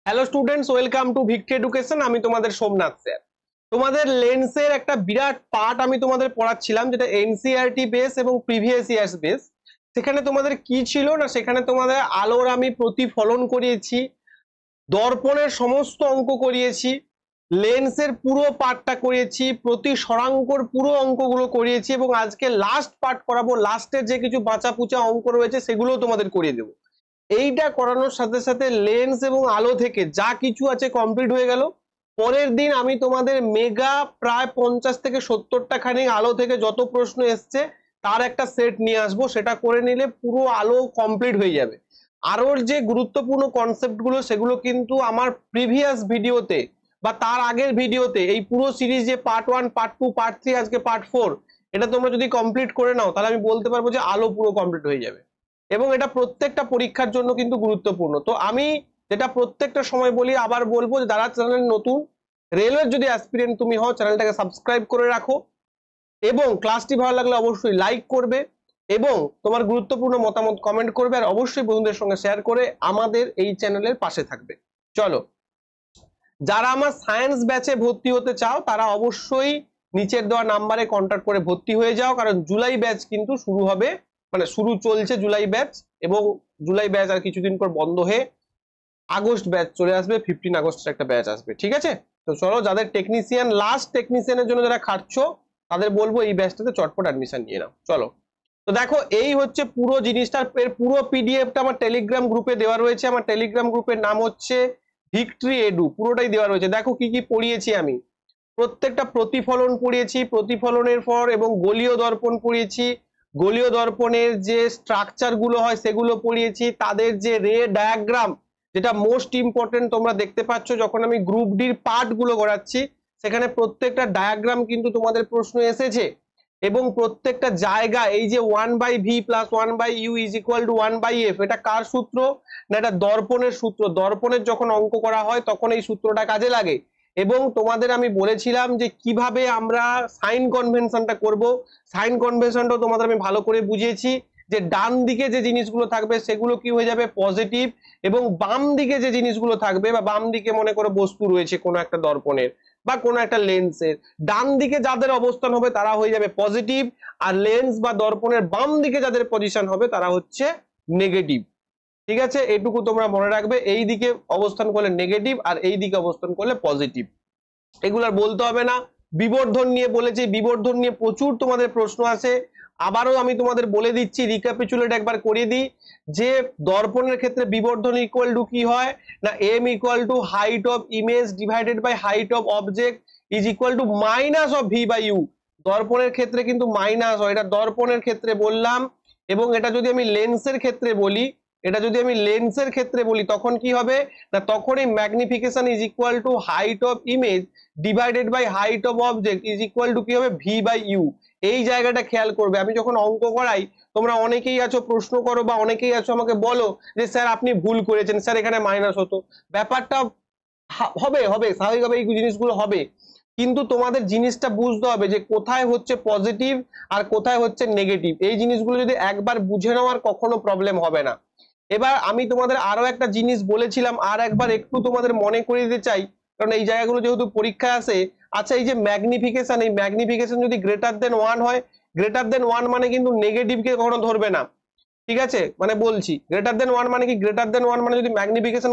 Hello students, welcome to victory education. আমি তোমাদের Somnath sir. তোমাদের লেন্সের একটা বিরাট পার্ট আমি তোমাদের পড়াচ্ছিলাম, যেটা এনসিইআরটি বেস এবং প্রিভিয়াস ইয়ার্স বেস। সেখানে তোমাদের কি ছিল না, সেখানে তোমাদের আলোর আমি প্রতিফলন করিয়েছি, দর্পণের সমস্ত অঙ্ক করিয়েছি, লেন্সের পুরো পার্টটা করিয়েছি, প্রতি সরাঙ্কর পুরো অঙ্কগুলো করিয়েছি, এবং আজকে লাস্ট পার্ট করাবো। লাস্টের যে কিছু বাঁচা পুচা অঙ্ক রয়েছে সেগুলোও তোমাদের করিয়ে দেবো। এইটা করানোর সাথে সাথে লেন্স এবং আলো থেকে যা কিছু আছে কমপ্লিট হয়ে গেল। পরের দিন আমি তোমাদের মেগা প্রায় 50 থেকে 70টা খানিক আলো থেকে যত প্রশ্ন এসছে তার একটা সেট নিয়ে আসবো। সেটা করে নিলে পুরো আলো কমপ্লিট হয়ে যাবে। আরও যে গুরুত্বপূর্ণ কনসেপ্ট গুলো সেগুলো কিন্তু আমার প্রিভিয়াস ভিডিওতে বা তার আগের ভিডিওতে, এই পুরো সিরিজে পার্ট 1, পার্ট 2, পার্ট 3, আজকে পার্ট 4, এটা তোমরা যদি কমপ্লিট করে নাও তাহলে আমি বলতে পারবো যে আলো পুরো কমপ্লিট হয়ে যাবে। এবং এটা প্রত্যেকটা পরীক্ষার জন্য কিন্তু গুরুত্বপূর্ণ। তো আমি যেটা প্রত্যেকটা সময় বলি, আবার বলবো, যারা চ্যানেল নতুন, রেলওয়ের যদি অ্যাসপিরেন্ট তুমি হও, চ্যানেলটাকে সাবস্ক্রাইব করে রাখো, এবং ক্লাসটি ভালো লাগলে অবশ্যই লাইক করবে, এবং তোমার গুরুত্বপূর্ণ মতামত কমেন্ট করবে, আর অবশ্যই বন্ধুদের সঙ্গে শেয়ার করে আমাদের এই চ্যানেলের পাশে থাকবে। চলো, যারা আমার সায়েন্স ব্যাচে ভর্তি হতে চাও তারা অবশ্যই নিচের দেওয়া নাম্বারে কন্ট্যাক্ট করে ভর্তি হয়ে যাও, কারণ জুলাই ব্যাচ কিন্তু শুরু হবে, মানে শুরু চলছে জুলাই ব্যাচ, এবং জুলাই ব্যাচ আর কিছুদিন পর বন্ধ হয়ে আগস্ট ব্যাচ চলে আসবে। 15 আগস্টের একটা ব্যাচ আসবে, ঠিক আছে? তো চলো, যাদের টেকনিশিয়ান, লাস্ট টেকনিশিয়ানের জন্য যারা খাটছো তাদের বলবো এই ব্যাচটাতে চটপট অ্যাডমিশন নিয়ে নাও। চলো, তো দেখো, এই হচ্ছে পুরো জিনিসটার পুরো পিডিএফটা আমার টেলিগ্রাম গ্রুপে দেওয়া রয়েছে। আমার টেলিগ্রাম গ্রুপের নাম হচ্ছে ভিক্টরি এডু, পুরোটাই দেওয়া রয়েছে। দেখো কি কি পড়িয়েছি আমি। প্রত্যেকটা প্রতিফলন পড়িয়েছি, প্রতিফলনের পর এবং গলীয় দর্পণ পড়িয়েছি, গলীয় দর্পণের যে স্ট্রাকচার গুলো হয় সেগুলো পড়িয়েছি, তাদের যে রে ডায়াগ্রাম, যেটা মোস্ট ইম্পর্টেন্ট, তোমরা দেখতে পাচ্ছ যখন আমি গ্রুপ ডির পার্ট গুলো করাচ্ছি সেখানে প্রত্যেকটা ডায়াগ্রাম কিন্তু তোমাদের প্রশ্ন এসেছে, এবং প্রত্যেকটা জায়গা, এই যে 1/v + 1/u = 1/f, এটা কার সূত্র না, এটা দর্পণের সূত্র। দর্পণের যখন অঙ্ক করা হয় তখন এই সূত্রটা কাজে লাগে। এবং তোমাদের আমি বলেছিলাম যে কিভাবে আমরা সাইন কনভেনশনটা করব। সাইন কনভেনশনটাও তোমাদের আমি ভালো করে বুঝিয়েছি, যে ডান দিকে যে জিনিসগুলো থাকবে সেগুলো কি হয়ে যাবে পজিটিভ, এবং বাম দিকে যে জিনিসগুলো থাকবে, বা বাম দিকে মনে করো বস্তু রয়েছে কোনো একটা দর্পণের বা কোনো একটা লেন্সের, ডান দিকে যাদের অবস্থান হবে তারা হয়ে যাবে পজিটিভ, আর লেন্স বা দর্পণের বাম দিকে যাদের পজিশন হবে তারা হচ্ছে নেগেটিভ। ঠিক আছে, এটুকু তোমরা মনে রাখবে, এই দিকে অবস্থান করলে নেগেটিভ আর এই দিকে অবস্থান করলে পজিটিভ। এগুলো আর বলতে হবে না। বিবর্ধন নিয়ে বলেছি, বিবর্ধন নিয়ে প্রচুর তোমাদের প্রশ্ন আছে। আবারও আমি তোমাদের বলে দিচ্ছি, রিক্যাপিচুলেট একবার করিয়ে দিই, যে দর্পণের ক্ষেত্রে বিবর্ধন ইকুয়াল টু কি হয় না, m = height of image divided by height of object is equal to minus of v/u। দর্পণের ক্ষেত্রে কিন্তু মাইনাস হয়, এটা দর্পণের ক্ষেত্রে বললাম। এবং এটা যদি আমি লেন্সের ক্ষেত্রে বলি, তখন কি হবে না, তখন এই magnification is equal to height of image divided by height of object is equal to কি হবে v/u। এই জায়গাটা খেয়াল করবে। আমি যখন অঙ্ক করাই, তোমরা অনেকেই আছো প্রশ্ন করো, বা অনেকেই আছো আমাকে বলো যে স্যার আপনি ভুল করেছেন, স্যার এখানে মাইনাস হতো। ব্যাপারটা হবে হবে স্বাভাবিকভাবে এই জিনিসগুলো হবে, কিন্তু তোমাদের জিনিসটা বুঝতে হবে যে কোথায় হচ্ছে পজিটিভ আর কোথায় হচ্ছে নেগেটিভ। এই জিনিসগুলো যদি একবার বুঝে নেওয়ার কখনো প্রবলেম হবে না। এবার আমি তোমাদের আরো একটা জিনিস বলেছিলাম, আর একবার একটু তোমাদের মনে করিয়ে দিতে চাই, কারণ এই জায়গাগুলো যেহেতু পরীক্ষায় আসে। আচ্ছা, এই যে ম্যাগনিফিকেশন, এই ম্যাগনিফিকেশন যদি >1 হয়, >1 মানে কিন্তু নেগেটিভকে কখনো ধরবে না। ঠিক আছে, মানে বলছি >1 মানে কি, >1 মানে যদি ম্যাগনিফিকেশন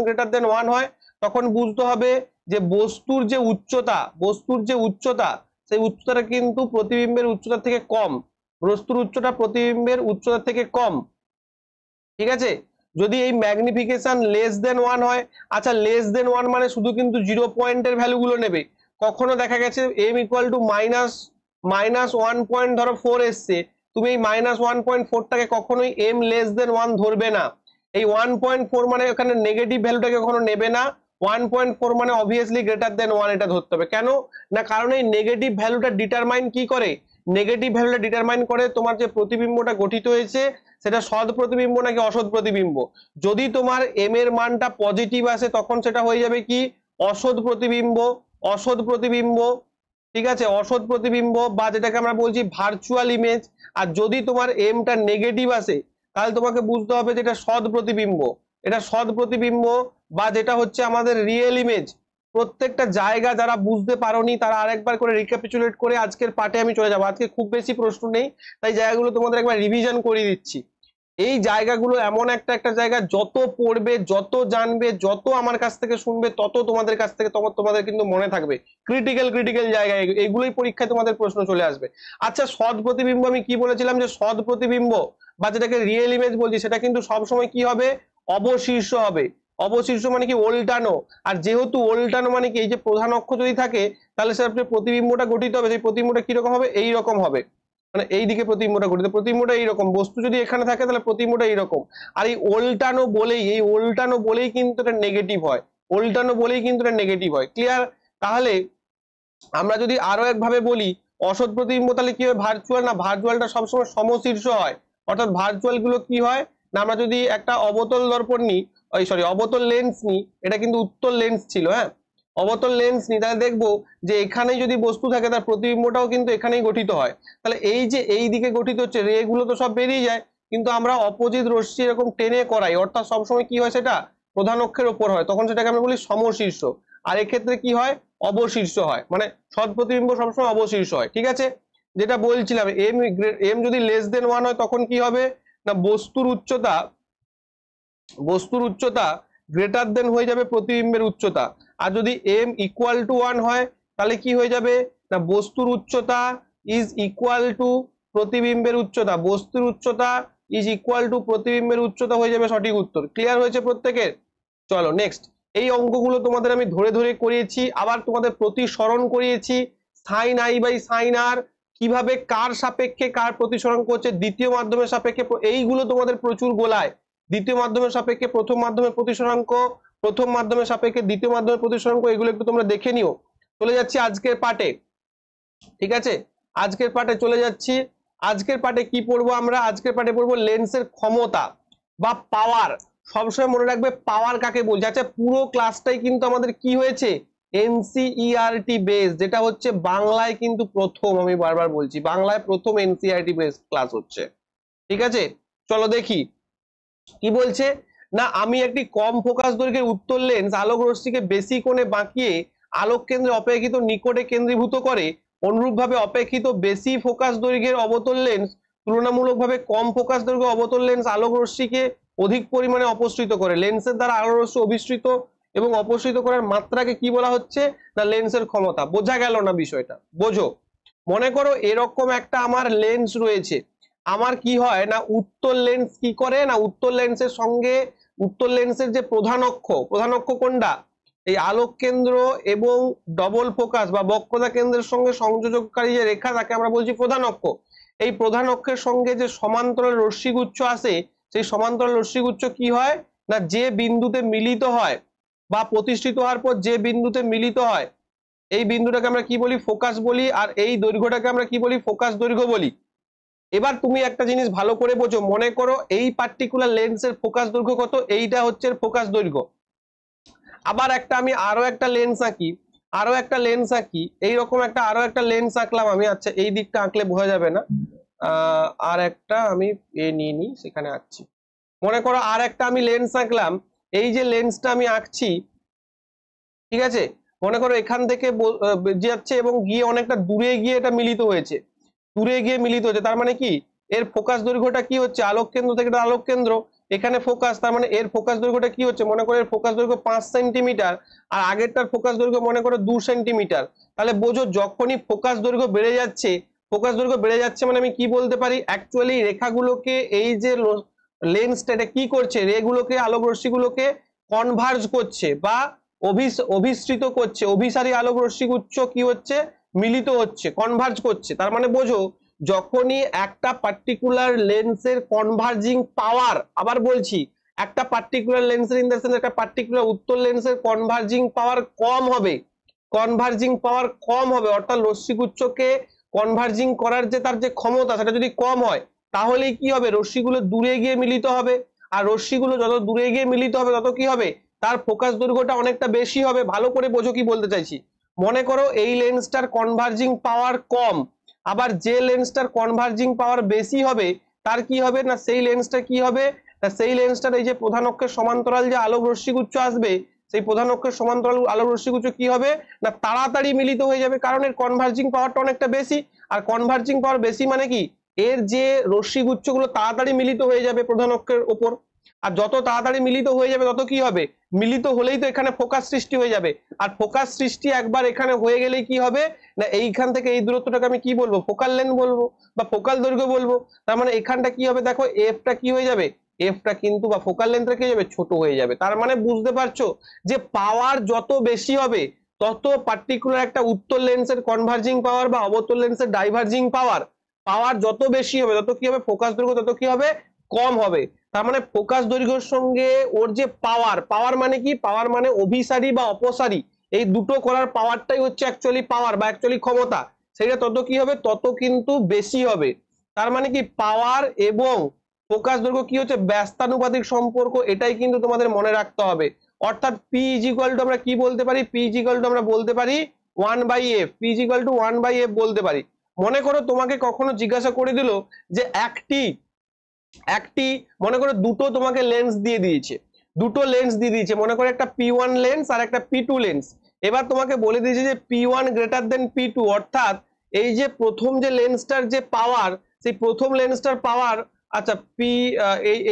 >1 হয় তখন বুঝতে হবে যে বস্তুর যে উচ্চতা, সেই উচ্চতাটা কিন্তু প্রতিবিম্বের উচ্চতা থেকে কম। বস্তুর উচ্চতা প্রতিবিম্বের উচ্চতা থেকে কম। ঠিক আছে, যদি এই ম্যাগনিফিকেশন <1 হয়, আচ্ছা <1 মানে শুধু কিন্তু 0 পয়েন্টের ভ্যালুগুলো নেবে। কখনো দেখা গেছে m = -1.4 এসছে, তুমি এই -1.4টাকে কখনোই m <1 ধরবে না। এই 1.4 মানে এখানে নেগেটিভ ভ্যালুটাকে কখনো নেবে না। 1.4 মানে অবভিয়াসলি >1 এটা ধরতে হবে। কেন না, কারণ এই নেগেটিভ ভ্যালুটা ডিটারমাইন কি করে, নেগেটিভ ভ্যালুটা ডিটারমাইন করে তোমার যে প্রতিবিম্বটা গঠিত হয়েছে সেটা সৎ প্রতিবিম্ব নাকি অসৎ প্রতিবিম্ব। যদি তোমার m এর মানটা পজিটিভ আসে তখন সেটা হয়ে যাবে কি অসৎ প্রতিবিম্ব। ঠিক আছে, অসৎ প্রতিবিম্ব, বা যেটাকে আমরা বলছি ভার্চুয়াল ইমেজ। আর যদি তোমার mটা নেগেটিভ আসে তাহলে তোমাকে বুঝতে হবে যে এটা সৎ প্রতিবিম্ব। এটা সৎ প্রতিবিম্ব, বা যেটা হচ্ছে আমাদের রিয়েল ইমেজ, প্রত্যেকটা জায়গা যারা বুঝতে পারোনি তারা আরেকবার করে রিক্যাপিচুলেট করে আজকের পার্টে আমি চলে যাবো। আজকে খুব বেশি প্রশ্ন নেই, তাই জায়গাগুলো তোমাদের একবার রিভিশন করে দিচ্ছি। এই জায়গাগুলো এমন একটা জায়গা, যত পড়বে, যত জানবে, যত আমার কাছ থেকে শুনবে, তত তোমাদের কাছ থেকে তোমাদের কিন্তু মনে থাকবে। ক্রিটিক্যাল জায়গা, এগুলোই পরীক্ষায় তোমাদের প্রশ্ন চলে আসবে। আচ্ছা, সৎ প্রতিবিম্ব আমি কি বলেছিলাম, যে সৎ প্রতিবিম্ব বা যেটাকে রিয়েল ইমেজ বলছি, সেটা কিন্তু সবসময় কি হবে, অবশীর্ষ হবে। অবশীর্ষ মানে কি, ওল্টানো। আর যেহেতু ওল্টানো মানে কি, এই যে প্রধান অক্ষ যদি থাকে তাহলে সেটা প্রতিবিম্বটা গঠিত হবে, সেই প্রতিবিম্বটা কিরকম হবে, এইরকম হবে। মানে এইদিকে প্রতিবিম্বটা গঠিত, প্রতিবিম্বটা এইরকম, বস্তু যদি এখানে থাকে তাহলে প্রতিবিম্বটা এইরকম। আর এই ওল্টানো বলেই কিন্তু এটা নেগেটিভ হয়, ওল্টানো বলেই কিন্তু এটা নেগেটিভ হয়। ক্লিয়ার? তাহলে আমরা যদি আরো একভাবে বলি অসৎ প্রতিবিম্ব, তাহলে কি হয়, ভার্চুয়াল না, ভার্চুয়ালটা সবসময় সমশীর্ষ হয়। অর্থাৎ ভার্চুয়াল গুলো কি হয় না, আমরা যদি একটা অবতল দর্পণ নিই, অবতল লেন্স নিই, এটা কিন্তু উত্তল লেন্স ছিল, হ্যাঁ, অবতল লেন্স নিই, তাহলে দেখবো যে এখানেই যদি বস্তু থাকে তার প্রতিবিম্বটাও কিন্তু এখানেই গঠিত হয়। তাহলে এই যে এই দিকে গঠিত হচ্ছে, রে গুলো তো সব বেরিয়ে যায়, কিন্তু আমরা অপোজিট রশ্মি এরকম টেনে করাই, অর্থাৎ সবসময় কি হয়, সেটা প্রধান অক্ষের ওপর হয়, তখন সেটাকে আমরা বলি সমশীর্ষ। আর এক্ষেত্রে কি হয়, অবশীর্ষ হয়, মানে সৎ প্রতিবিম্ব সবসময় অবশীর্ষ হয়। ঠিক আছে, যেটা বলছিলাম, এম যদি লেস দেন 1 হয় তখন কি হবে না, বস্তুর উচ্চতা গ্রেটার দেন হয়ে যাবে প্রতিবিম্বের উচ্চতা। আর যদি এম ইকুয়াল টু 1 হয় তাহলে কি হয়ে যাবে না, বস্তুর উচ্চতা ইজ ইকুয়াল টু প্রতিবিম্বের উচ্চতা, বস্তুর উচ্চতা ইজ ইকুয়াল টু প্রতিবিম্বের উচ্চতা হয়ে যাবে সঠিক উত্তর। ক্লিয়ার হয়েছে প্রত্যেকের? চলো নেক্সট। এই অঙ্কগুলো তোমাদের আমি ধরে ধরে করিয়েছি, আবার তোমাদের প্রতিসরণ করিয়েছি, সাইন আই বাই সাইন আর কিভাবে কার সাপেক্ষে কার প্রতিসরণ করছে, দ্বিতীয় মাধ্যমের সাপেক্ষে, এইগুলো তোমাদের প্রচুর গোলায়। দ্বিতীয় মাধ্যমের সাপেক্ষে প্রথম মাধ্যমের প্রতিসরাঙ্ক, প্রথম মাধ্যমের সাপেক্ষে দ্বিতীয় মাধ্যমের প্রতিসরাঙ্ক, এগুলো একটু তোমরা দেখে নিও। চলে যাচ্ছি আজকের পার্টে। ঠিক আছে, আজকের পার্টে চলে যাচ্ছি। আজকের পার্টে কি পড়বো আমরা, আজকের পার্টে পড়বো লেন্সের ক্ষমতা বা পাওয়ার। সবসময় মনে রাখবে পাওয়ার কাকে বলছে। আচ্ছা, পুরো ক্লাসটাই কিন্তু আমাদের কি হয়েছে, এনসিইআরটি বেস, যেটা হচ্ছে বাংলায় কিন্তু প্রথম, আমি বারবার বলছি বাংলায় প্রথম এনসিইআরটি বেস ক্লাস হচ্ছে। ঠিক আছে, চলো দেখি কি বলছে না, আমি একটি কম ফোকাস দৈর্ঘ্যের উত্তল লেন্স আলোক রশ্মিকে বেশি কোণে বাঁকিয়ে আলোক কেন্দ্রে অপেক্ষিত নিকটে কেন্দ্রীভূত করে, অনুরূপভাবে অপেক্ষিত বেশি ফোকাস দৈর্ঘ্যের অবতল লেন্স তুলনামূলকভাবে কম ফোকাস দৈর্ঘ্য অবতল লেন্স আলোক রশ্মিকে অধিক পরিমাণে অপসৃত করে। লেন্সের দ্বারা আলোক রশ্মি অবিসৃত এবং অপসৃত করার মাত্রাকে কি বলা হচ্ছে না, লেন্সের ক্ষমতা। বোঝা গেল না বিষয়টা? বোঝো। মনে করো এরকম একটা আমার লেন্স রয়েছে, আমার কি হয় না, উত্তল লেন্স কি করে না, উত্তল লেন্সের সঙ্গে উত্তল লেন্সের যে প্রধান অক্ষ কোনটা, এই আলোক কেন্দ্র এবং ডবল ফোকাস বা বক্রতা কেন্দ্রের সঙ্গে সংযোজককারী যে রেখা, তাকে আমরা বলছি প্রধান অক্ষ। এই প্রধান অক্ষের সঙ্গে যে সমান্তরাল রশ্মিগুচ্ছ আসে, সেই সমান্তরাল রশ্মিগুচ্ছ কি হয় না, যে বিন্দুতে মিলিত হয় বা প্রতিষ্ঠিত হওয়ার পর যে বিন্দুতে মিলিত হয়, এই বিন্দুটাকে আমরা কি বলি, ফোকাস বলি। আর এই দৈর্ঘ্যটাকে আমরা কি বলি, ফোকাস দৈর্ঘ্য বলি। এবার তুমি একটা জিনিস ভালো করে বোঝো, মনে করো এই পার্টিকুলার লেন্সের ফোকাস দৈর্ঘ্য কত, এইটা হচ্ছে ফোকাস দৈর্ঘ্য। আবার আমি আরো একটা লেন্স আঁকি, এইরকম আরো একটা লেন্স আঁকলাম আমি। আচ্ছা, এই দিকটা আঁকলে বোঝা যাবে না, আর একটা আমি নিয়ে নিই, সেখানে আঁকছি। মনে করো আর একটা আমি লেন্স আঁকলাম, এই যে লেন্সটা আমি আঁকছি, ঠিক আছে, মনে করো এখান থেকে যাচ্ছে এবং গিয়ে অনেকটা দূরে গিয়ে এটা মিলিত হয়েছে, তার মানে কি, এর ফোকাস দৈর্ঘ্যটা কি হচ্ছে, আলোক কেন্দ্র থেকে আলোক কেন্দ্র এখানে ফোকাস, তার মানে এর ফোকাস দৈর্ঘ্যটা কি হচ্ছে, মনে করো এর ফোকাস দৈর্ঘ্য 5 সেন্টিমিটার, আর আগেরটার ফোকাস দৈর্ঘ্য মনে করো 2 সেন্টিমিটার। তাহলে বোঝো যখনই ফোকাস দৈর্ঘ্য বেড়ে যাচ্ছে মানে আমি কি বলতে পারি, অ্যাকচুয়ালি রেখাগুলোকে, এই যে লেন্সটা এটা কি করছে, রেগুলোকে, আলোক রশ্মিগুলোকে কনভার্জ করছে বা অভিসৃত করছে, অভিসারী আলোক রশ্মিগুচ্ছ কি হচ্ছে, মিলিত হচ্ছে, কনভার্জ করছে। তার মানে বোঝো যখনই একটা পার্টিকুলার লেন্সের কনভার্জিং পাওয়ার, আবার বলছি একটা পার্টিকুলার লেন্সের ইন দ্য সেন্স একটা পার্টিকুলার উত্তল লেন্সের কনভার্জিং পাওয়ার কম হবে, অর্থাৎ রশ্মিগুচ্ছকে কনভার্জিং করার যে তার যে ক্ষমতা, সেটা যদি কম হয় তাহলে কি হবে, রশ্মিগুলো দূরে গিয়ে মিলিত হবে। আর রশ্মিগুলো যত দূরে গিয়ে মিলিত হবে তত কি হবে, তার ফোকাস দৈর্ঘ্যটা অনেকটা বেশি হবে। ভালো করে বোঝো কি বলতে চাইছি। মনে করো এই লেন্সটার কনভার্জিং পাওয়ার কম, আবার যে লেন্সটার কনভার্জিং পাওয়ার বেশি হবে তার কি হবে না, সেই লেন্সটা কি হবে সেই লেন্সটার এই যে প্রধান অক্ষের সমান্তরাল যে আলোক রশ্মিগুচ্ছ আসবে, সেই প্রধান অক্ষের সমান্তরাল আলোক রশ্মিগুচ্ছ কি হবে না তাড়াতাড়ি মিলিত হয়ে যাবে, কারণ এর কনভার্জিং পাওয়ারটা অনেকটা বেশি। আর কনভার্জিং পাওয়ার বেশি মানে কি এর যে রশ্মিগুচ্ছগুলো তাড়াতাড়ি মিলিত হয়ে যাবে প্রধান অক্ষের ওপর। আর যত তাড়াতাড়ি মিলিত হয়ে যাবে তত কি হবে, মিলিত হলেই তো এখানে ফোকাস সৃষ্টি হয়ে যাবে। আর ফোকাস সৃষ্টি একবার এখানে হয়ে গেলেই কি হবে না এইখান থেকে এই দূরত্বটাকে আমি কি বলবো, ফোকাল লেন্থ বলবো বা ফোকাল দৈর্ঘ্য বলবো। তার মানে এখানটা কি হবে দেখো, এফটা কি হয়ে যাবে, এফটা কিন্তু বা ফোকাল লেন্থটা কি হয়ে যাবে, ছোট হয়ে যাবে। তার মানে বুঝতে পারছো যে পাওয়ার যত বেশি হবে তত পার্টিকুলার একটা উত্তল লেন্সের কনভার্জিং পাওয়ার বা অবতল লেন্সের ডাইভার্জিং পাওয়ার, পাওয়ার যত বেশি হবে তত কি হবে, ফোকাস দৈর্ঘ্য তত কি হবে, কম হবে। তার মানে ফোকাস দৈর্ঘ্যের সঙ্গে ওর যে পাওয়ার, পাওয়ার মানে কি, পাওয়ার মানে অভিসারী বা অপসারী, এই দুটো করার পাওয়ারটাই হচ্ছে অ্যাকচুয়ালি পাওয়ার বা অ্যাকচুয়ালি ক্ষমতা, সেটা তত কি হবে, তত কিন্তু বেশি হবে। তার মানে কি পাওয়ার এবং ফোকাস দৈর্ঘ্য কি হচ্ছে ব্যস্তানুপাতিক সম্পর্ক, এটাই কিন্তু তোমাদের মনে রাখতে হবে। অর্থাৎ পি ইজ ইকুয়াল টু আমরা কি বলতে পারি, পি ইজ ইকুয়াল টু আমরা বলতে পারি 1/f, P is equal to 1/f বলতে পারি। মনে করো তোমাকে কখনো জিজ্ঞাসা করে দিল যে একটি মনে করো দুটো তোমাকে লেন্স দিয়ে দিয়েছে, দুটো লেন্স দিয়ে দিয়েছে, মনে করো একটা P1 লেন্স আর একটা P2 লেন্স। এবার তোমাকে বলে দিয়েছে যে P1 গ্রেটার দেন P2, অর্থাৎ এই যে প্রথম যে লেন্সটার যে পাওয়ার, সেই প্রথম লেন্সটার পাওয়ার, আচ্ছা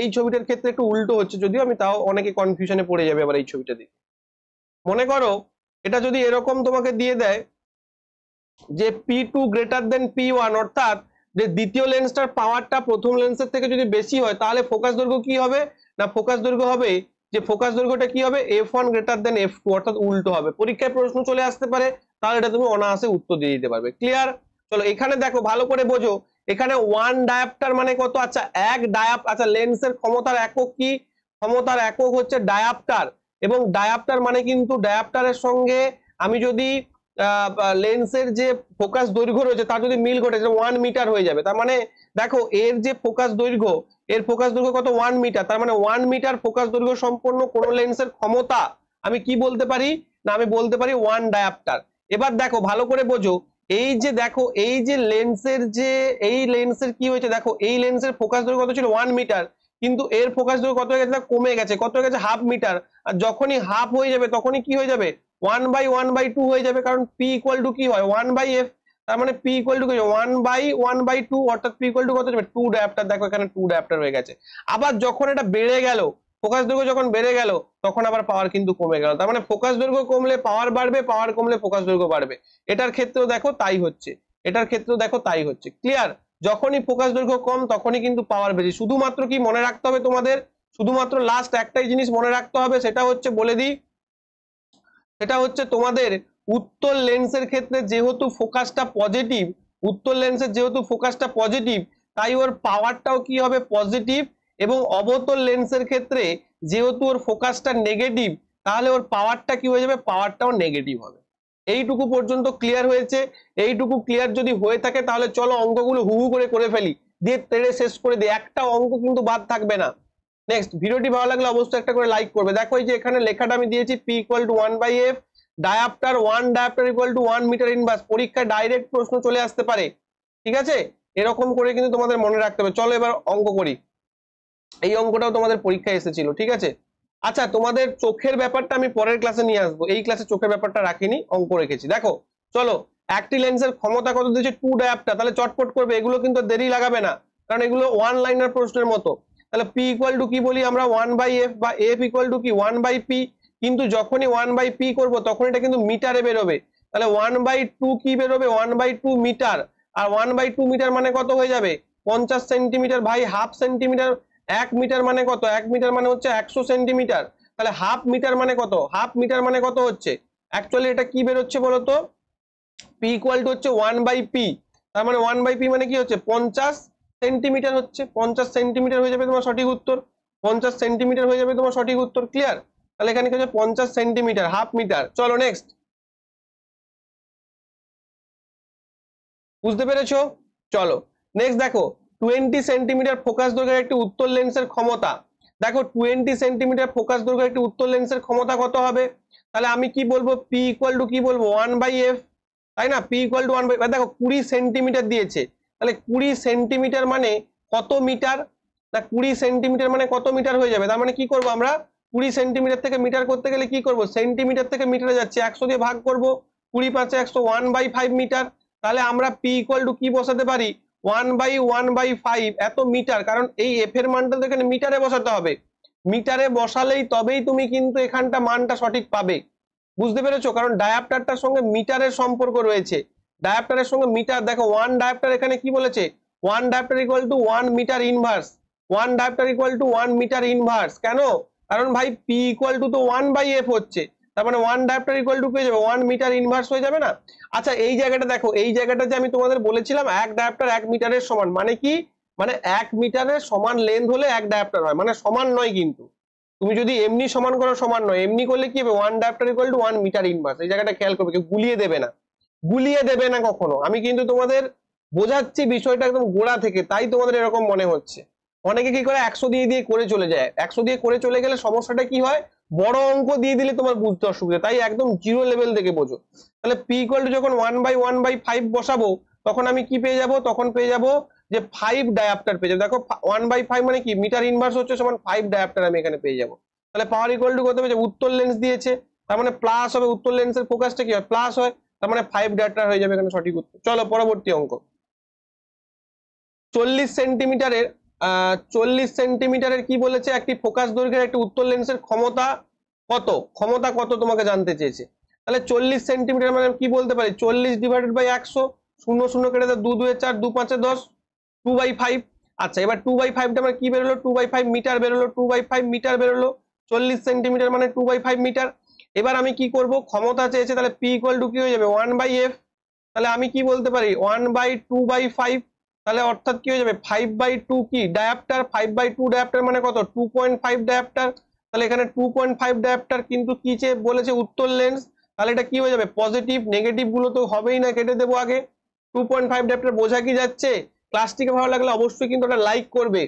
এই ছবিটার ক্ষেত্রে একটু উল্টো হচ্ছে যদিও, আমি তাও অনেকে কনফিউশনে পড়ে যাবে আবার এই ছবিটা দিয়ে। মনে করো এটা যদি এরকম তোমাকে দিয়ে দেয় যে P2 গ্রেটার দেন P1, অর্থাৎ যে দ্বিতীয় লেন্সটার পাওয়ারটা প্রথম লেন্সের থেকে যদি বেশি হয় তাহলে ফোকাস দৈর্ঘ্য কি হবে না, ফোকাস দৈর্ঘ্য হবে যে ফোকাস দৈর্ঘ্যটা কি হবে F1 গ্রেটার দেন F2, অর্থাৎ উল্টো হবে। পরীক্ষায় প্রশ্ন চলে আসতে পারে, তাহলে এটা তুমি অনায়াসে উত্তর দিয়ে দিতে পারবে। ক্লিয়ার? চলো এখানে দেখো ভালো করে বোঝো, এখানে 1 ডায়াপ্টার মানে কত, আচ্ছা আচ্ছা লেন্সের ক্ষমতার একক কি, ক্ষমতার একক হচ্ছে ডায়াপ্টার। এবং ডায়াপ্টার মানে কিন্তু ডায়াপ্টারের সঙ্গে আমি যদি লেন্সের যে ফোকাস দৈর্ঘ্য রয়েছে তার যদি মিল ঘটে 1 মিটার হয়ে যাবে। তার মানে দেখো এর যে ফোকাস দৈর্ঘ্য, এর ফোকাস দৈর্ঘ্য কত, 1 মিটার। তার মানে 1 মিটার ফোকাস দৈর্ঘ্য সম্পন্ন কোন লেন্সের ক্ষমতা আমি কি বলতে পারি না, আমি বলতে পারি 1 ডায়াপ্টার। এবার দেখো ভালো করে বোঝো, এই যে দেখো এই যে লেন্সের যে এই লেন্সের কি হয়েছে, দেখো এই লেন্সের ফোকাস দৈর্ঘ্য কত ছিল 1 মিটার, কিন্তু এর ফোকাস দৈর্ঘ্য কত হয়ে গেছে, কমে গেছে, কত হয়ে গেছে, হাফ মিটার। আর যখনই হাফ হয়ে যাবে তখনই কি হয়ে যাবে, 1/1/2 হয়ে যাবে, কারণ P ইকুয়াল টু কি হয় 1/f। তার মানে P ইকুয়াল টু কি 1/1/2, অর্থাৎ P ইকুয়াল টু কত যাবে 2 ডায়াপ্টার। দেখো এখানে 2 ডায়াপ্টার হয়ে গেছে। আবার যখন এটা বেড়ে গেল, ফোকাস দৈর্ঘ্য যখন বেড়ে গেল তখন আবার পাওয়ার কিন্তু কমে গেল। তার মানে ফোকাস দৈর্ঘ্য কমলে পাওয়ার বাড়বে, পাওয়ার কমলে ফোকাস দৈর্ঘ্য বাড়বে। এটার ক্ষেত্রেও দেখো তাই হচ্ছে, এটার ক্ষেত্রেও দেখো তাই হচ্ছে। ক্লিয়ার? যখনই ফোকাস দৈর্ঘ্য কম তখনই কিন্তু পাওয়ার বেশি। শুধুমাত্র কি মনে রাখতে হবে তোমাদের, শুধুমাত্র লাস্ট একটাই জিনিস মনে রাখতে হবে, সেটা হচ্ছে বলে দিই, সেটা হচ্ছে তোমাদের উত্তল লেন্সের ক্ষেত্রে যেহেতু ফোকাসটা পজিটিভ, উত্তল লেন্সের যেহেতু ফোকাসটা পজিটিভ, তাই ওর পাওয়ারটাও কি হবে পজিটিভ। এবং অবতল লেন্সের ক্ষেত্রে যেহেতু ওর ফোকাসটা নেগেটিভ, তাহলে ওর পাওয়ারটা কি হয়ে যাবে, পাওয়ারটাও নেগেটিভ হবে। এইটুকু পর্যন্ত ক্লিয়ার হয়েছে? এইটুকু ক্লিয়ার যদি হয়ে থাকে তাহলে চলো অঙ্কগুলো হুহু করে ফেলি, দিয়ে তেড়ে শেষ করে দিই, একটা অঙ্ক কিন্তু বাদ থাকবে না। নেক্সট, ভিডিওটি ভালো লাগলে অবশ্যই একটা করে লাইক করবে। দেখো এই যে এখানে লেখাটা আমি দিয়েছি P equal to 1/f, dioptre 1 dioptre equal to 1 metre inverse. পরীক্ষায় ডাইরেক্ট প্রশ্ন চলে আসতে পারে, ঠিক আছে? এরকম করে কিন্তু তোমাদের মনে রাখতে হবে। চলো এবার অঙ্ক করি। এই অঙ্কটাও তোমাদের পরীক্ষায় এসেছিল, ঠিক আছে? আচ্ছা তোমাদের চোখের ব্যাপারটা আমি পরের ক্লাসে নিয়ে আসবো, এই ক্লাসে চোখের ব্যাপারটা রাখিনি, অঙ্ক রেখেছি। দেখো চলো, একটি লেন্সের ক্ষমতা কত দিয়েছে 2 ডায়াপ্টার, তাহলে চটপট করবে, এগুলো কিন্তু দেরি লাগাবে না, কারণ এগুলো ওয়ান লাইনার প্রশ্নের মতো। তাহলে P ইকুয়াল টু কি বলি আমরা 1/f, বা F ইকুয়াল টু কি 1/p, কিন্তু যখনই 1/p করব তখন এটা কিন্তু মিটারে বেরোবে। তাহলে 1/2 কি বেরোবে, 1/2 মিটার। আর 1/2 মিটার মানে কত হয়ে যাবে 50 সেন্টিমিটার, ভাই হাফ সেন্টিমিটার। 1 মিটার মানে কত, 1 মিটার মানে হচ্ছে 100 সেন্টিমিটার। তাহলে হাফ মিটার মানে কত, হাফ মিটার মানে কত হচ্ছে, অ্যাকচুয়ালি এটা কি বেরোচ্ছে বলতো, P ইকুয়াল টু হচ্ছে 1/p। তার মানে 1/p মানে কি হচ্ছে 50 সেন্টিমিটার হচ্ছে, 50 সেন্টিমিটার হয়ে যাবে তোমার সঠিক উত্তর, 50 সেন্টিমিটার হয়ে যাবে তোমার সঠিক উত্তর। ক্লিয়ার? তাহলে এখানে কি হচ্ছে 50 সেন্টিমিটার, হাফ মিটার। চলো নেক্সট, বুঝতে পেরেছো? চলো নেক্সট দেখো, 20 সেন্টিমিটার ফোকাস দৈর্ঘ্যের একটি উত্তল লেন্সের ক্ষমতা। দেখো 20 সেন্টিমিটার ফোকাস দৈর্ঘ্যের একটি উত্তল লেন্সের ক্ষমতা কত হবে, তাহলে আমি কি বলবো, P ইকুয়াল টু কি বলবো 1/f, তাই না? P equal to 1/f। দেখো 20 সেন্টিমিটার দিয়েছে, তাহলে 20 সেন্টিমিটার মানে কত মিটার, না 20 সেন্টিমিটার মানে কত মিটার হয়ে যাবে? তার মানে কি করব আমরা, 20 সেন্টিমিটার থেকে মিটার করতে গেলে কি করব, সেন্টিমিটার থেকে মিটারে যাচ্ছে 100 দিয়ে ভাগ করব, 20 5 100 1/5 মিটার। তাহলে আমরা পি ইকুয়াল টু কি বসাতে পারি, 1/1/5 এত মিটার, কারণ এই এফ এর মানটা তো এখানে মিটারে বসাতে হবে, মিটারে বসালেই তবেই তুমি কিন্তু এখানটা মানটা সঠিক পাবে। বুঝতে পেরেছো? কারণ ডায়াপ্টারটার সঙ্গে মিটারের সম্পর্ক রয়েছে, ডায়াপ্টারের সঙ্গে মিটার। দেখো 1 ডায়াপ্টার এখানে কি বলেছে, 1 dioptre equal to 1 metre inverse, 1 dioptre equal to 1 metre inverse. কেন? কারণ ভাই পি ইকুয়াল টু তো 1/f হচ্ছে, তার মানে 1 ডায়াপ্টার ইকুয়াল টু পেয়ে যাবে 1 মিটার ইনভার্স হয়ে যাবে না? আচ্ছা এই জায়গাটা দেখো, এই জায়গাটা যে আমি তোমাদের বলেছিলাম 1 ডায়াপ্টার 1 মিটারের সমান, মানে কি, মানে 1 মিটারের সমান লেন্থ হলে 1 ডায়াপ্টার হয়, মানে সমান নয় কিন্তু। তুমি যদি এমনি সমান করো সমান নয়, এমনি করলে কি হবে, 1 dioptre equal to 1 metre inverse. এই জায়গাটা খেয়াল করবে, কেউ গুলিয়ে দেবে না, গুলিয়ে দেবে না কখনো। আমি কিন্তু তোমাদের বোঝাচ্ছি বিষয়টা একদম গোড়া থেকে, তাই তোমাদের এরকম মনে হচ্ছে। অনেকে কি করে 100 দিয়ে দিয়ে করে চলে যায়, 100 দিয়ে করে চলে গেলে সমস্যাটা কি হয়, বড় অঙ্ক দিয়ে দিলে তোমার বুঝতে অসুবিধা, তাই একদম জিরো লেভেল থেকে বোঝো। তাহলে পি ইকুয়াল টু যখন 1/1/5 বসাবো, তখন আমি কি পেয়ে যাব, তখন পেয়ে যাব যে 5 ডায়াপ্টার পেয়ে যাবো। দেখো 1/5 মানে কি, মিটার ইনভার্স হচ্ছে সমান 5 ডায়াপ্টার আমি এখানে পেয়ে যাব। তাহলে পাওয়ার ইকুয়াল টু কত পেয়ে যাবো, উত্তর লেন্স দিয়েছে তার মানে প্লাস হবে, উত্তর লেন্সের ফোকাসটা কি হয়, প্লাস হয়, তার মানে 5 ডায়াপ্টার হয়ে যাবে এখানে সঠিক উত্তর। চলো পরবর্তী অঙ্ক। 40 সেন্টিমিটারের 40 সেন্টিমিটারের কি বলেছে, একটি ফোকাস দৈর্ঘ্যের একটি উত্তর লেন্সের ক্ষমতা কত, ক্ষমতা কত তোমাকে জানতে চেয়েছে। তাহলে 40 সেন্টিমিটার মানে কি বলতে পারি, 40 ডিভাইডেড বাই 100, 0 0 কেটে দাও, 2 2 4, 2 5 10, 2/5। আচ্ছা এবার 2/5টা মানে কি বেরোলো, 2/5 মিটার বেরোলো, 2/5 মিটার বেরোলো, 40 সেন্টিমিটার মানে 2/5 মিটার। এবার আমি কি করব, ক্ষমতা চেয়েছে, তাহলে পি ইকুয়াল টু কি হয়ে যাবে, 1/f। তাহলে আমি কি বলতে পারি, 1/2/5, তাহলে অর্থাৎ কি হয়ে যাবে 5/2 কি ডায়াপ্টার, 5/2 ডায়াপ্টার মানে কত, 2.5 ডায়াপ্টার। তাহলে এখানে 2.5 ডায়াপ্টার কিন্তু কি চেয়ে বলেছে, উত্তর লেন্স। তাহলে এটা কি হয়ে যাবে পজিটিভ, নেগেটিভ গুলো তো হবেই না, কেটে দেবো আগে। 2.5 ডায়াপ্টার বোঝা কি যাচ্ছে? ক্লাসটিকে ভালো লাগলে অবশ্যই কিন্তু ওটা লাইক করবে,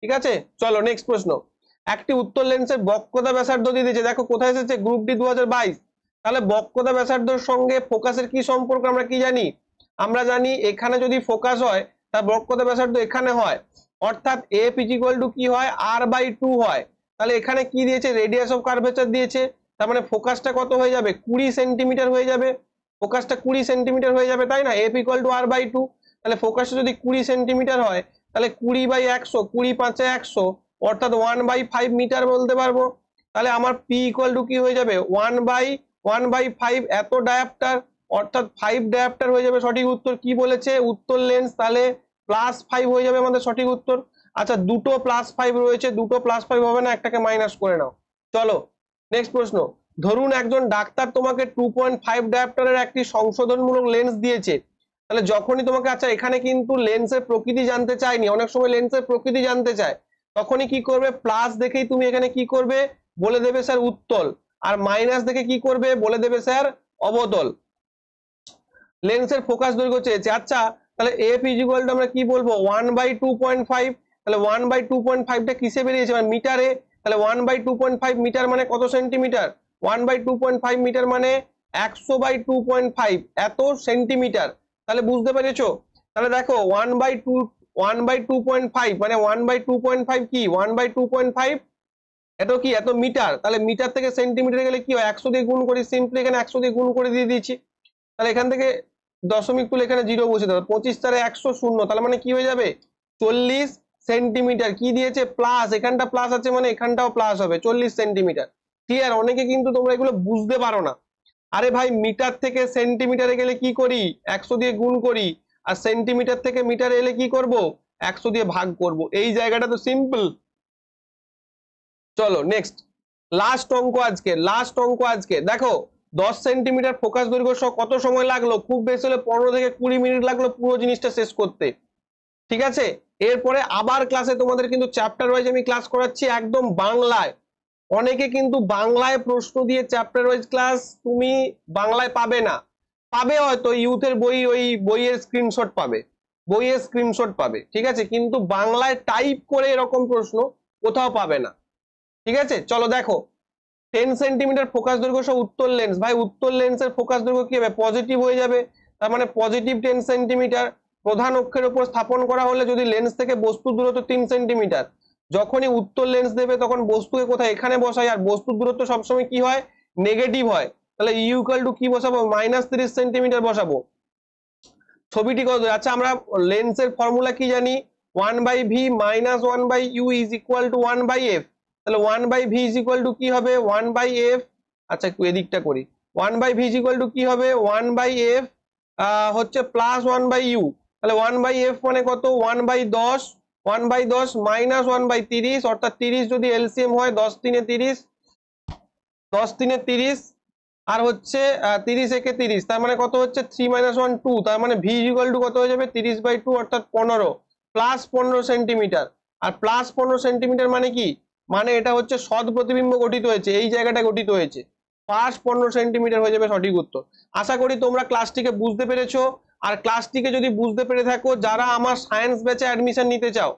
ঠিক আছে? চলো নেক্সট প্রশ্ন। একটি উত্তর লেন্সের বক্রতা ব্যাসার্ধ দিয়ে দিয়েছে, দেখো কোথায় এসেছে, গ্রুপ ডি 2022। তাহলে বক্রতা ব্যাসার্ধের সঙ্গে ফোকাসের কি সম্পর্ক আমরা কি জানি, আমরা জানি এখানে যদি ফোকাস হয় তার বক্রতা ব্যাসার্ধ এখানে হয়, অর্থাৎ এফ ইজ ইকুয়াল টু কি হয়, r/2 হয়। তাহলে এখানে কি দিয়েছে, রেডিয়াস অফ কার্ভেচার দিয়েছে, তার মানে ফোকাসটা কত হয়ে যাবে, 20 সেন্টিমিটার হয়ে যাবে, ফোকাসটা 20 সেন্টিমিটার হয়ে যাবে, তাই না, এফ ইকুয়াল টু r/2। তাহলে ফোকাসটা যদি 20 সেন্টিমিটার হয়, তাহলে 20/100, 20 5 100, অর্থাৎ 1/5 মিটার বলতে পারবো। তাহলে আমার পি ইকুয়াল টু কি হয়ে যাবে, 1/1/5 এত ডায়াপ্টার, অর্থাৎ 5 ডায়াপ্টার হয়ে যাবে সঠিক উত্তর। কি বলেছে, উত্তর লেন্স, তাহলে +5 হয়ে যাবে আমাদের সঠিক উত্তর। আচ্ছা দুটো +5 রয়েছে, দুটো +5 হবে না, একটাকে মাইনাস করে নাও। চলো নেক্সট প্রশ্ন। ধরুন একজন ডাক্তার তোমাকে 2.5 ডায়াপ্টারের একটি সংশোধনমূলক লেন্স দিয়েছে। তাহলে যখনই তোমাকে, আচ্ছা এখানে কিন্তু লেন্সের প্রকৃতি জানতে চাইনি, অনেক সময় লেন্সের প্রকৃতি জানতে চায়, তখনই কি করবে, প্লাস দেখেই তুমি এখানে কি করবে, বলে দেবে স্যার উত্তল, আর মাইনাস দেখে কি করবে, বলে দেবে স্যার অবতল। লেন্সের ফোকাস দৈর্ঘ্য চেয়েছে, আচ্ছা তাহলে এফ ইজ ইকুয়াল টু আমরা কি বলবো, 1/2.5। তাহলে 1/2.5টা কিসে বেরিয়েছে, মানে মিটারে। তাহলে 1/2.5 মিটার মানে কত সেন্টিমিটার, 1/2.5 মিটার মানে 100/2.5 এত সেন্টিমিটার। তাহলে বুঝতে পেরেছো? তাহলে দেখো 1/2.5 মানে 1/2.5 কি, 1/2.5 এত কি, এত মিটার। তাহলে মিটার থেকে সেন্টিমিটার গেলে কি হয়, 100 দিয়ে গুণ করি, সিম্পলি এখানে 100 দিয়ে গুণ করে দিয়ে দিয়েছি। তাহলে এখান থেকে দশমিক তুলে এখানে 0 বসে দেবো, 25 তারে 100 শূন্য, তাহলে মানে কি হয়ে যাবে 40 সেন্টিমিটার। কি দিয়েছে, প্লাস, এখানটা প্লাস আছে মানে এখানটাও প্লাস হবে, 40 সেন্টিমিটার। ক্লিয়ার? অনেকে কিন্তু তোমরা এগুলো বুঝতে পারো না। আরে ভাই মিটার থেকে সেন্টিমিটারে গেলে কি করি, 100 দিয়ে গুণ করি, আর সেন্টিমিটার থেকে মিটারে এলে কি করব, 100 দিয়ে ভাগ করব। এই জায়গাটা তো সিম্পল। চলো নেক্সট, লাস্ট অঙ্ক আজকে, লাস্ট অঙ্ক আজকে। দেখো 10 সেন্টিমিটার ফোকাস দৈর্ঘ্য সহ কত সময় লাগলো, খুব বেশি হলে 15 থেকে 20 মিনিট লাগলো পুরো জিনিসটা শেষ করতে, ঠিক আছে? এরপরে আবার ক্লাসে তোমাদের কিন্তু চ্যাপ্টার ওয়াইজ আমি ক্লাস করাচ্ছি একদম বাংলায়। অনেকে কিন্তু বাংলায় প্রশ্ন দিয়ে চ্যাপ্টার ওয়াইজ ক্লাস তুমি বাংলায় পাবে না, পাবে হয়তো ইউথের বই, ওই বইয়ের স্ক্রিনশট পাবে, বইয়ের স্ক্রিনশট পাবে, ঠিক আছে, কিন্তু বাংলায় টাইপ করে এরকম প্রশ্ন কোথাও পাবে না, ঠিক আছে? চলো দেখো 10 সেন্টিমিটার ফোকাস দৈর্ঘ্য সহ উত্তর লেন্স, ভাই উত্তর লেন্সের ফোকাস দৈর্ঘ্য কি হবে, পজিটিভ হয়ে যাবে, তার মানে পজিটিভ 10 সেন্টিমিটার। প্রধান অক্ষের উপর স্থাপন করা হলে যদি লেন্স থেকে বস্তুর দূরত্ব 3 সেন্টিমিটার, যখনই উত্তর লেন্স দেবে তখন বস্তুকে কোথায় এখানে বসাই, আর বস্তুর দূরত্ব সবসময় কি হয়, নেগেটিভ হয়, তাহলে ইউ ইকুয়াল টু কি বসাবো, -30 সেন্টিমিটার বসাবো। ছবিটি কত, আচ্ছা আমরা লেন্সের ফর্মুলা কি জানি, 1/v - 1/u is equal to 1/f, তাহলে 1/v ইজ ইকুয়াল টু কি হবে 1/f, আচ্ছা একটু এদিকটা করি, 1/v ইজ ইকুয়াল টু কি হবে 1/f হচ্ছে প্লাস 1/u, তাহলে 1/f মানে কত 1/10, 1/10 - 1/30, অর্থাৎ 30 যদি এলসিএম হয় 10 3 30, 10 3 30 আর হচ্ছে 30 একে 30, তার মানে কত হচ্ছে 3 - 1 2, তার মানে v ইকুয়াল টু কত হয়ে যাবে 30/2 অর্থাৎ 15 প্লাস 15 সেন্টিমিটার। আর প্লাস 15 সেন্টিমিটার মানে কি, মানে এটা হচ্ছে সৎ প্রতিবিম্ব গঠিত হয়েছে, এই জায়গাটা গঠিত হয়েছে, প্লাস 15 সেন্টিমিটার হয়ে যাবে সঠিক উত্তর। আশা করি তোমরা ক্লাসটিকে বুঝতে পেরেছো। আর ক্লাসটিকে যদি বুঝতে পেরে থাকো, যারা আমার সায়েন্স ব্যাচে অ্যাডমিশন নিতে চাও,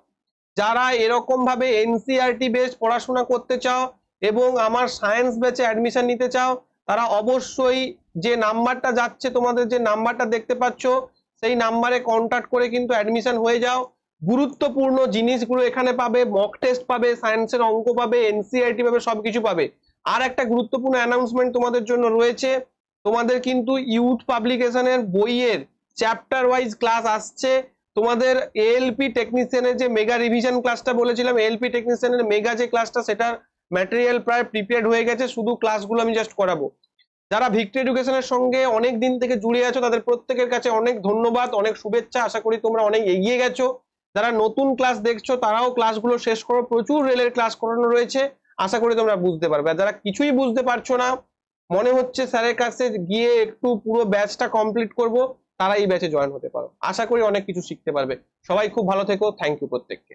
যারা এরকম ভাবে এনসিইআরটি বেস পড়াশোনা করতে চাও এবং আমার সায়েন্স ব্যাচে অ্যাডমিশন নিতে চাও, তারা অবশ্যই যে নাম্বারটা যাচ্ছে, তোমাদের যে নাম্বারটা দেখতে পাচ্ছ, সেই নাম্বারে কন্ট্যাক্ট করে কিন্তু অ্যাডমিশন হয়ে যাও। গুরুত্বপূর্ণ জিনিসগুলো এখানে পাবে, মক টেস্ট পাবে, সায়েন্সের অঙ্ক পাবে, এনসিইআরটি পাবে, সবকিছু পাবে। আর একটা গুরুত্বপূর্ণ অ্যানাউন্সমেন্ট তোমাদের জন্য রয়েছে, তোমাদের কিন্তু ইউথ পাবলিকেশনের বইয়ের চ্যাপ্টার ওয়াইজ ক্লাস আসছে। তোমাদের এএলপি টেকনিশিয়ানের যে মেগা রিভিশন ক্লাসটা বলেছিলাম, এএলপি টেকনিশিয়ানের মেগা যে ক্লাসটা, সেটার ম্যাটেরিয়াল প্রায় প্রিপেয়ার্ড হয়ে গেছে, শুধু ক্লাসগুলো আমি জাস্ট করাবো। যারা ভিক্টরি এডুকেশনের সঙ্গে অনেক দিন থেকে জুড়ে আছো, তাদের প্রত্যেকের কাছে অনেক ধন্যবাদ, অনেক শুভেচ্ছা, আশা করি তোমরা অনেক এগিয়ে গেছো। যারা নতুন ক্লাস দেখছো তারাও ক্লাসগুলো শেষ করো, প্রচুর রেলের ক্লাস করানো রয়েছে, আশা করি তোমরা বুঝতে পারবে। আর যারা কিছুই বুঝতে পারছো না, মনে হচ্ছে স্যারের কাছে গিয়ে একটু পুরো ব্যাচটা কমপ্লিট করব, তারা এই ব্যাচে জয়েন হতে পারো, আশা করি অনেক কিছু শিখতে পারবে। সবাই খুব ভালো থেকো, থ্যাংক ইউ প্রত্যেককে।